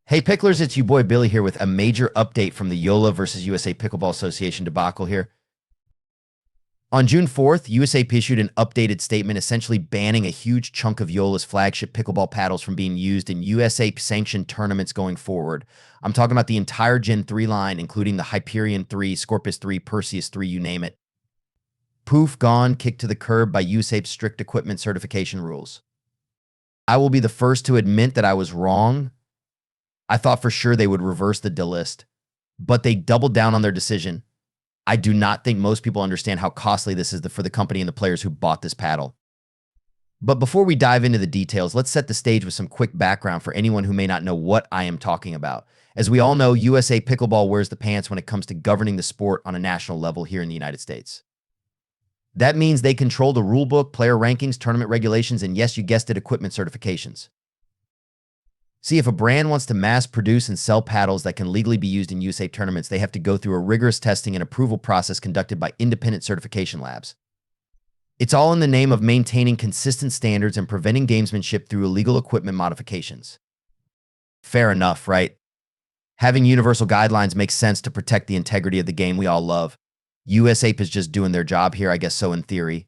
Hey Picklers, it's you boy Billy here with a major update from the Yola versus USA Pickleball Association debacle here. On June 4th, USAPA issued an updated statement essentially banning a huge chunk of Yola's flagship pickleball paddles from being used in USAPA-sanctioned tournaments going forward. I'm talking about the entire Gen 3 line, including the Hyperion 3, Scorpeus 3, Perseus 3, you name it. Poof, gone, kicked to the curb by USAPA's strict equipment certification rules. I will be the first to admit that I was wrong. I thought for sure they would reverse the delist, but they doubled down on their decision. I do not think most people understand how costly this is for the company and the players who bought this paddle. But before we dive into the details, let's set the stage with some quick background for anyone who may not know what I am talking about. As we all know, USA Pickleball wears the pants when it comes to governing the sport on a national level here in the United States. That means they control the rulebook, player rankings, tournament regulations, and yes, you guessed it, equipment certifications. See, if a brand wants to mass produce and sell paddles that can legally be used in USAPA tournaments, they have to go through a rigorous testing and approval process conducted by independent certification labs. It's all in the name of maintaining consistent standards and preventing gamesmanship through illegal equipment modifications. Fair enough, right? Having universal guidelines makes sense to protect the integrity of the game we all love. USAPA is just doing their job here, I guess so in theory.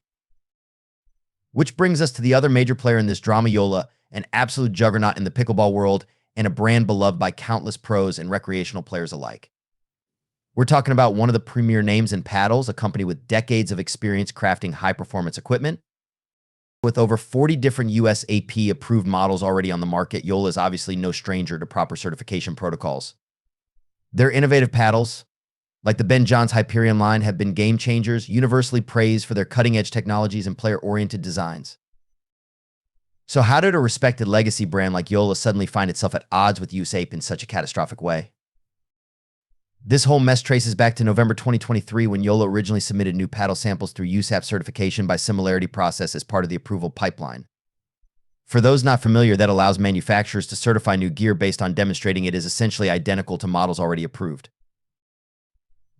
Which brings us to the other major player in this drama, Yola, an absolute juggernaut in the pickleball world and a brand beloved by countless pros and recreational players alike. We're talking about one of the premier names in paddles, a company with decades of experience crafting high-performance equipment. With over 40 different USAPA-approved models already on the market, Yola is obviously no stranger to proper certification protocols. Their innovative paddles, like the Johns Hyperion line, have been game changers, universally praised for their cutting-edge technologies and player-oriented designs. So how did a respected legacy brand like Yola suddenly find itself at odds with USAPA in such a catastrophic way? This whole mess traces back to November 2023 when Yola originally submitted new paddle samples through USAPA certification by similarity process as part of the approval pipeline. For those not familiar, that allows manufacturers to certify new gear based on demonstrating it is essentially identical to models already approved.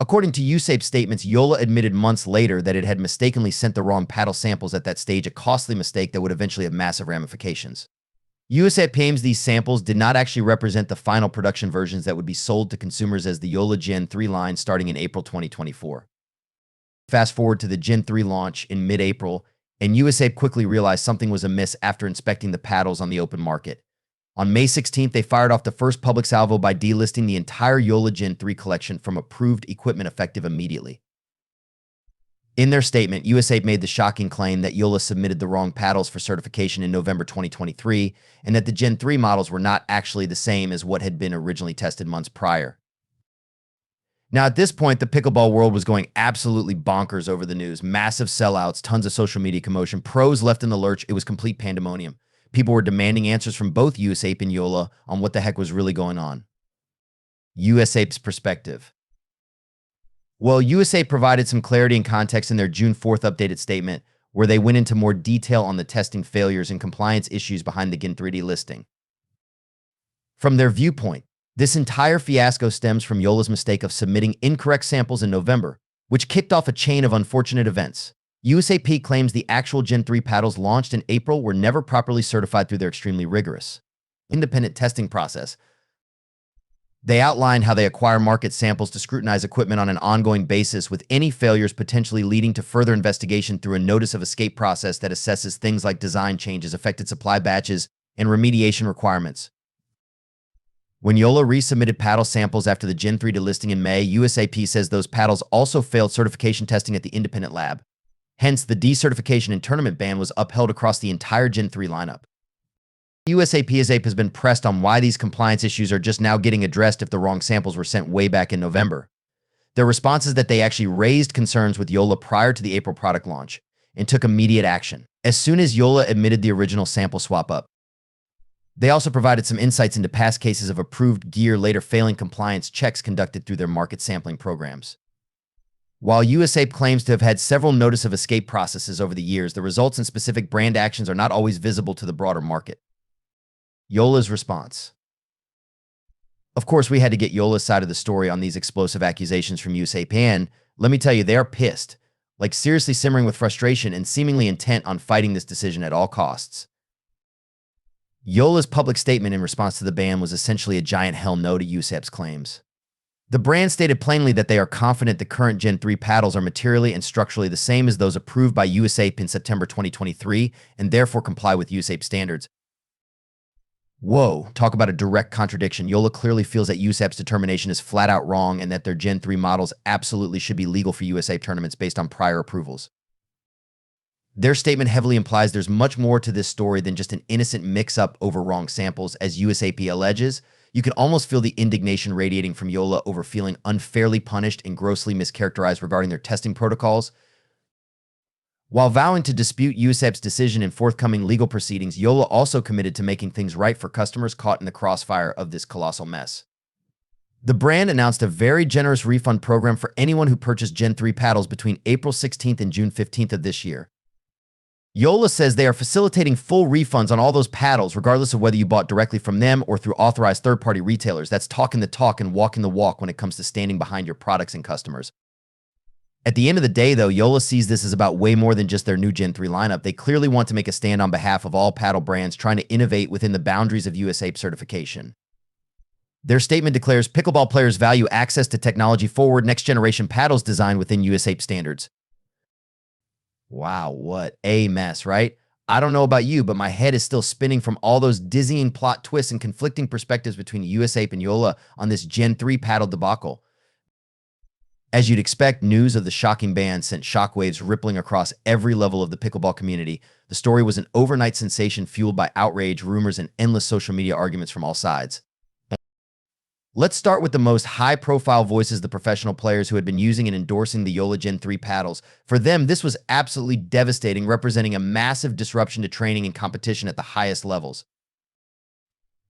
According to USAPA statements, Yola admitted months later that it had mistakenly sent the wrong paddle samples at that stage, a costly mistake that would eventually have massive ramifications. USAPA claims these samples did not actually represent the final production versions that would be sold to consumers as the Yola Gen3 line starting in April 2024. Fast forward to the Gen3 launch in mid-April, and USAPA quickly realized something was amiss after inspecting the paddles on the open market. On May 16th, they fired off the first public salvo by delisting the entire Yola Gen3 collection from approved equipment effective immediately. In their statement, USAPA made the shocking claim that Yola submitted the wrong paddles for certification in November 2023 and that the Gen 3 models were not actually the same as what had been originally tested months prior. Now, at this point, the pickleball world was going absolutely bonkers over the news. Massive sellouts, tons of social media commotion, pros left in the lurch. It was complete pandemonium. People were demanding answers from both USAPA and Yola on what the heck was really going on. USAPA's perspective. Well, USAPA provided some clarity and context in their June 4th updated statement, where they went into more detail on the testing failures and compliance issues behind the Gen 3 listing. From their viewpoint, this entire fiasco stems from Yola's mistake of submitting incorrect samples in November, which kicked off a chain of unfortunate events. USAPA claims the actual Gen 3 paddles launched in April were never properly certified through their extremely rigorous, independent testing process. They outline how they acquire market samples to scrutinize equipment on an ongoing basis, with any failures potentially leading to further investigation through a notice of escape process that assesses things like design changes, affected supply batches, and remediation requirements. When Yola resubmitted paddle samples after the Gen 3 delisting in May, USAPA says those paddles also failed certification testing at the independent lab. Hence, the decertification and tournament ban was upheld across the entire Gen 3 lineup. USAPA has been pressed on why these compliance issues are just now getting addressed if the wrong samples were sent way back in November. Their response is that they actually raised concerns with Yola prior to the April product launch and took immediate action as soon as Yola admitted the original sample swap-up. They also provided some insights into past cases of approved gear later failing compliance checks conducted through their market sampling programs. While USAPA claims to have had several notice of escape processes over the years, the results and specific brand actions are not always visible to the broader market. Yola's response. Of course, we had to get Yola's side of the story on these explosive accusations from USAPA, and let me tell you, they are pissed, like seriously simmering with frustration and seemingly intent on fighting this decision at all costs. Yola's public statement in response to the ban was essentially a giant hell no to USAP's claims. The brand stated plainly that they are confident the current Gen 3 paddles are materially and structurally the same as those approved by USAPA in September 2023 and therefore comply with USAPA standards. Whoa, talk about a direct contradiction. Yola clearly feels that USAP's determination is flat out wrong and that their Gen 3 models absolutely should be legal for USAPA tournaments based on prior approvals. Their statement heavily implies there's much more to this story than just an innocent mix-up over wrong samples, as USAPA alleges. You can almost feel the indignation radiating from Yola over feeling unfairly punished and grossly mischaracterized regarding their testing protocols. While vowing to dispute USAP's decision in forthcoming legal proceedings, Yola also committed to making things right for customers caught in the crossfire of this colossal mess. The brand announced a very generous refund program for anyone who purchased Gen 3 paddles between April 16th and June 15th of this year. Yola says they are facilitating full refunds on all those paddles, regardless of whether you bought directly from them or through authorized third-party retailers. That's talking the talk and walking the walk when it comes to standing behind your products and customers. At the end of the day, though, Yola sees this as about way more than just their new Gen 3 lineup. They clearly want to make a stand on behalf of all paddle brands trying to innovate within the boundaries of USAPA certification. Their statement declares pickleball players value access to technology-forward, next-generation paddles designed within USAPA standards. Wow, what a mess, right? I don't know about you, but my head is still spinning from all those dizzying plot twists and conflicting perspectives between USAPA and Yola on this Gen 3 paddle debacle. As you'd expect, news of the shocking ban sent shockwaves rippling across every level of the pickleball community. The story was an overnight sensation fueled by outrage, rumors, and endless social media arguments from all sides. Let's start with the most high-profile voices, the professional players who had been using and endorsing the Yola Gen 3 paddles. For them, this was absolutely devastating, representing a massive disruption to training and competition at the highest levels.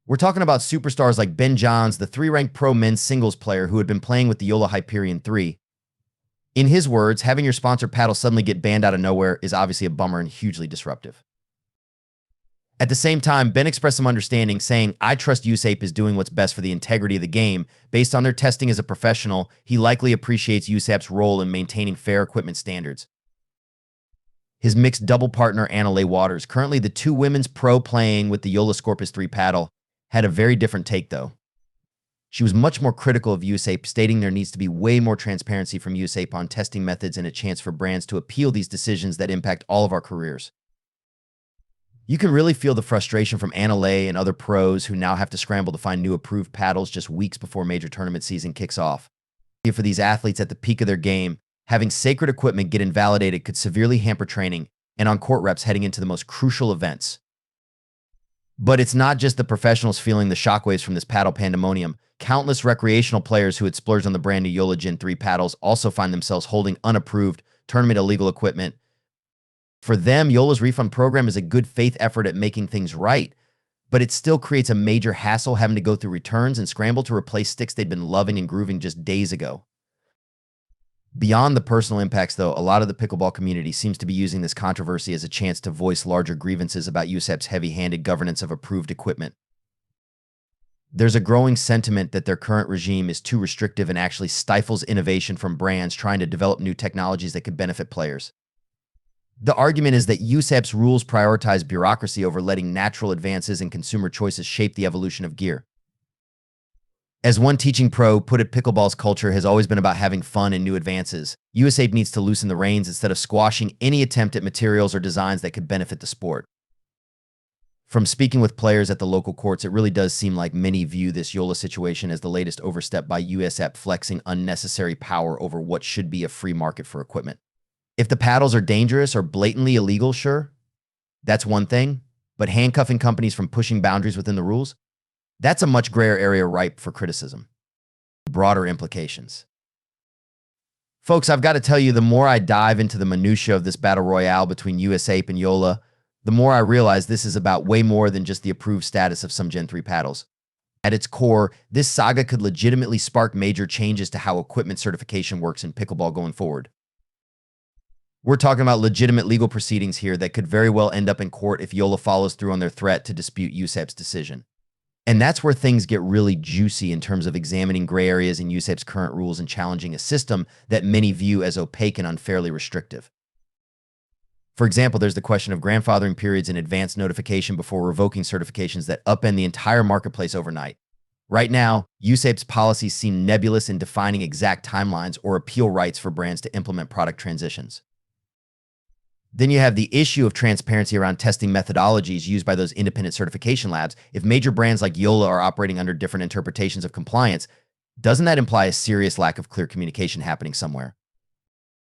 We're talking about superstars like Ben Johns, the 3-ranked pro men's singles player who had been playing with the Yola Hyperion 3. In his words, having your sponsored paddle suddenly get banned out of nowhere is obviously a bummer and hugely disruptive. At the same time, Ben expressed some understanding, saying, "I trust USAPA is doing what's best for the integrity of the game. Based on their testing as a professional, he likely appreciates USAP's role in maintaining fair equipment standards." His mixed double partner, Anna Waters, currently the 2 women's pro playing with the Yola Scorpeus 3 paddle, had a very different take, though. She was much more critical of USAPA, stating there needs to be way more transparency from USAPA on testing methods and a chance for brands to appeal these decisions that impact all of our careers. You can really feel the frustration from Anna and other pros who now have to scramble to find new approved paddles just weeks before major tournament season kicks off. For these athletes at the peak of their game, having sacred equipment get invalidated could severely hamper training and on-court reps heading into the most crucial events. But it's not just the professionals feeling the shockwaves from this paddle pandemonium. Countless recreational players who had splurged on the brand new Yola Gen 3 paddles also find themselves holding unapproved, tournament illegal equipment. For them, Yola's refund program is a good faith effort at making things right, but it still creates a major hassle having to go through returns and scramble to replace sticks they'd been loving and grooving just days ago. Beyond the personal impacts, though, a lot of the pickleball community seems to be using this controversy as a chance to voice larger grievances about USAP's heavy-handed governance of approved equipment. There's a growing sentiment that their current regime is too restrictive and actually stifles innovation from brands trying to develop new technologies that could benefit players. The argument is that USAP's rules prioritize bureaucracy over letting natural advances and consumer choices shape the evolution of gear. As one teaching pro put it, pickleball's culture has always been about having fun and new advances. USAPA needs to loosen the reins instead of squashing any attempt at materials or designs that could benefit the sport. From speaking with players at the local courts, it really does seem like many view this Yola situation as the latest overstep by USAPA, flexing unnecessary power over what should be a free market for equipment. If the paddles are dangerous or blatantly illegal, sure, that's one thing, but handcuffing companies from pushing boundaries within the rules, that's a much grayer area ripe for criticism. Broader implications. Folks, I've got to tell you, the more I dive into the minutiae of this battle royale between USAPA and Yola, the more I realize this is about way more than just the approved status of some Gen 3 paddles. At its core, this saga could legitimately spark major changes to how equipment certification works in pickleball going forward. We're talking about legitimate legal proceedings here that could very well end up in court if Yola follows through on their threat to dispute USAP's decision. And that's where things get really juicy in terms of examining gray areas in USAP's current rules and challenging a system that many view as opaque and unfairly restrictive. For example, there's the question of grandfathering periods and advance notification before revoking certifications that upend the entire marketplace overnight. Right now, USAP's policies seem nebulous in defining exact timelines or appeal rights for brands to implement product transitions. Then you have the issue of transparency around testing methodologies used by those independent certification labs. If major brands like Yola are operating under different interpretations of compliance, doesn't that imply a serious lack of clear communication happening somewhere?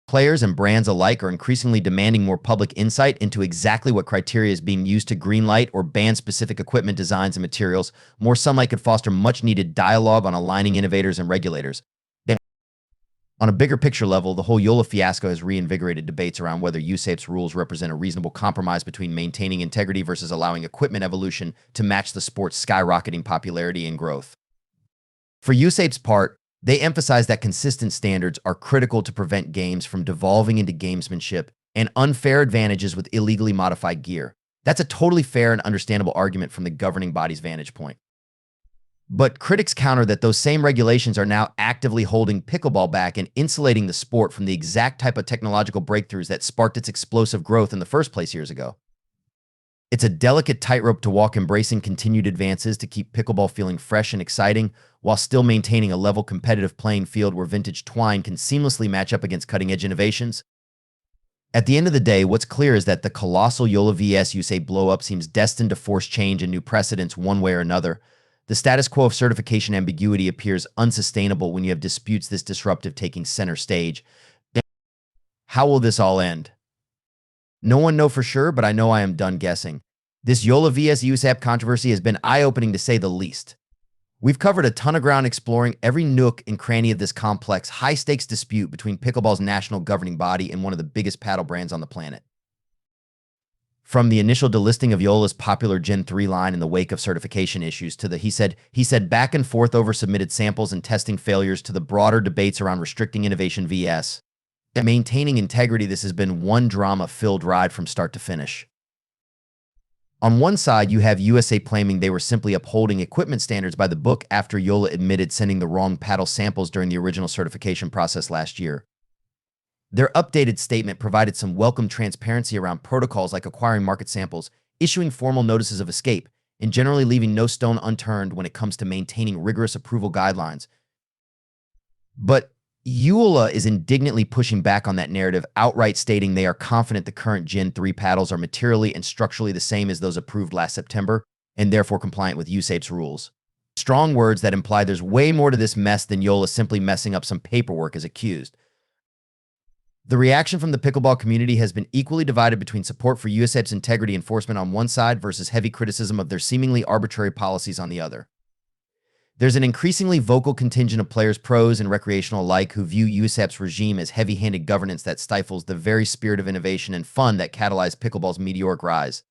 Players and brands alike are increasingly demanding more public insight into exactly what criteria is being used to greenlight or ban specific equipment designs and materials. More sunlight could foster much-needed dialogue on aligning innovators and regulators. On a bigger picture level, the whole Yola fiasco has reinvigorated debates around whether USAP's rules represent a reasonable compromise between maintaining integrity versus allowing equipment evolution to match the sport's skyrocketing popularity and growth. For USAP's part, they emphasize that consistent standards are critical to prevent games from devolving into gamesmanship and unfair advantages with illegally modified gear. That's a totally fair and understandable argument from the governing body's vantage point. But critics counter that those same regulations are now actively holding pickleball back and insulating the sport from the exact type of technological breakthroughs that sparked its explosive growth in the first place years ago. It's a delicate tightrope to walk, embracing continued advances to keep pickleball feeling fresh and exciting while still maintaining a level competitive playing field where vintage twine can seamlessly match up against cutting-edge innovations. At the end of the day, what's clear is that the colossal Yola vs USAPA blowup seems destined to force change and new precedents one way or another. The status quo of certification ambiguity appears unsustainable when you have disputes this disruptive taking center stage. How will this all end? No one knows for sure, but I know I am done guessing. This Yola vs USAPA controversy has been eye-opening to say the least. We've covered a ton of ground exploring every nook and cranny of this complex, high-stakes dispute between pickleball's national governing body and one of the biggest paddle brands on the planet. From the initial delisting of Yola's popular Gen 3 line in the wake of certification issues to the he said back and forth over submitted samples and testing failures to the broader debates around restricting innovation vs. maintaining integrity, this has been one drama-filled ride from start to finish. On one side, you have USAPA claiming they were simply upholding equipment standards by the book after Yola admitted sending the wrong paddle samples during the original certification process last year. Their updated statement provided some welcome transparency around protocols like acquiring market samples, issuing formal notices of escape, and generally leaving no stone unturned when it comes to maintaining rigorous approval guidelines. But Yola is indignantly pushing back on that narrative, outright stating they are confident the current Gen 3 paddles are materially and structurally the same as those approved last September, and therefore compliant with USAP's rules. Strong words that imply there's way more to this mess than Yola simply messing up some paperwork as accused. The reaction from the pickleball community has been equally divided between support for USAP's integrity enforcement on one side versus heavy criticism of their seemingly arbitrary policies on the other. There's an increasingly vocal contingent of players, pros and recreational alike, who view USAP's regime as heavy-handed governance that stifles the very spirit of innovation and fun that catalyzed pickleball's meteoric rise.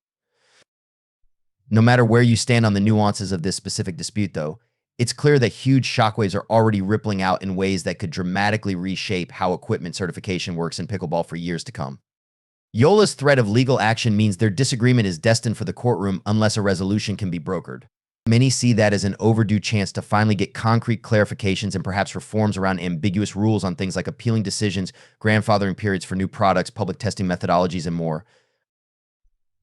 No matter where you stand on the nuances of this specific dispute, though, it's clear that huge shockwaves are already rippling out in ways that could dramatically reshape how equipment certification works in pickleball for years to come. Yola's threat of legal action means their disagreement is destined for the courtroom unless a resolution can be brokered. Many see that as an overdue chance to finally get concrete clarifications and perhaps reforms around ambiguous rules on things like appealing decisions, grandfathering periods for new products, public testing methodologies, and more.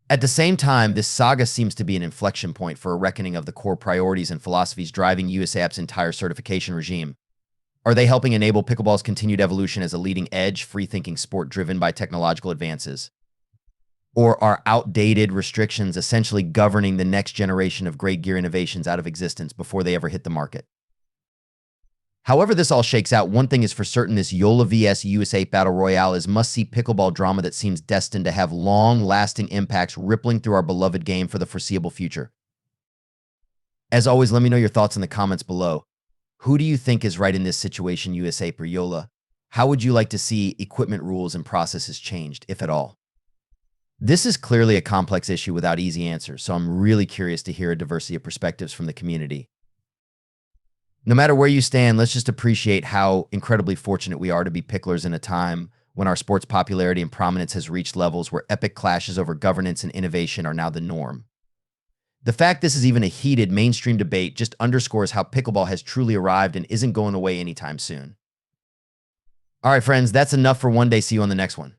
At the same time, this saga seems to be an inflection point for a reckoning of the core priorities and philosophies driving USAP's entire certification regime. Are they helping enable pickleball's continued evolution as a leading-edge, free-thinking sport driven by technological advances? Or are outdated restrictions essentially governing the next generation of great gear innovations out of existence before they ever hit the market? However this all shakes out, one thing is for certain: this Yola vs USAPA Battle Royale is must-see pickleball drama that seems destined to have long-lasting impacts rippling through our beloved game for the foreseeable future. As always, let me know your thoughts in the comments below. Who do you think is right in this situation, USAPA or Yola? How would you like to see equipment rules and processes changed, if at all? This is clearly a complex issue without easy answers, so I'm really curious to hear a diversity of perspectives from the community. No matter where you stand, let's just appreciate how incredibly fortunate we are to be picklers in a time when our sport's popularity and prominence has reached levels where epic clashes over governance and innovation are now the norm. The fact this is even a heated mainstream debate just underscores how pickleball has truly arrived and isn't going away anytime soon. All right, friends, that's enough for one day. See you on the next one.